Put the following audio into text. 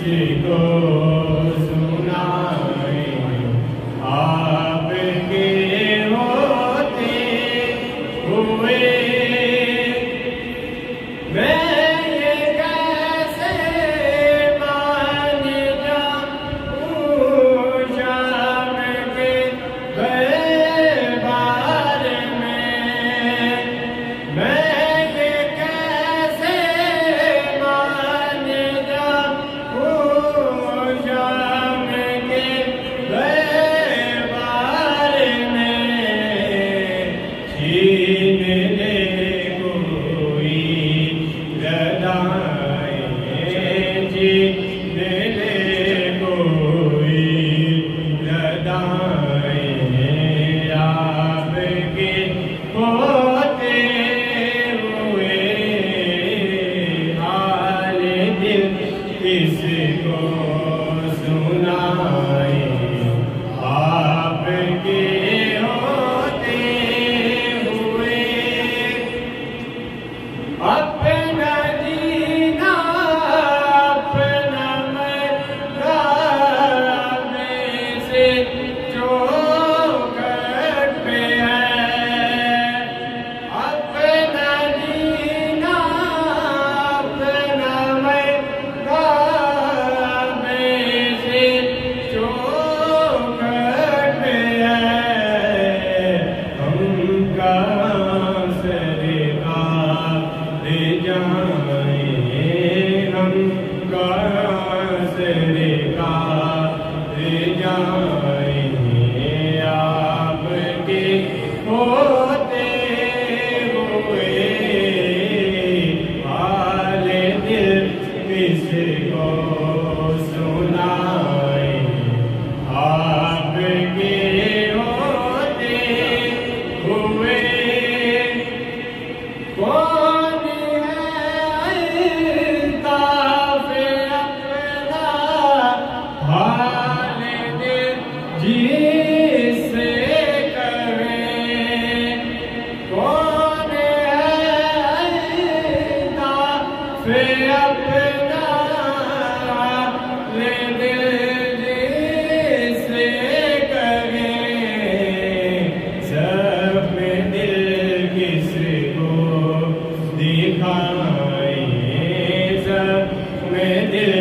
किसको सुनाए आपके होते हुए। मैं ये कैसे मान जाऊं शाम के दरबार में। मैं ये कैसे मान जाऊं शाम के दरबार में। छीन ले कोई लदाएं, छीन ले कोई लदाएं आपके होते हुए। हाल दिल किसको सुनाए आपके होते हुए। अपना जीना अपना मरना में से चौखट पे है। अपना जीना अपना मरना में से चौखट पे है। हम कहाँ सरकार ले जाएं, हम कहाँ सरकार ले जाएं आपके होते हुए। हाल दिल किसको सुनाए आपके होते हुए। कौन है इंसाफ अपना हाल दिल जिससे करे। कौन है इंसाफ अपना हाल दिल जिससे करे। सब में दिल किसको दिखाए, सब में दिल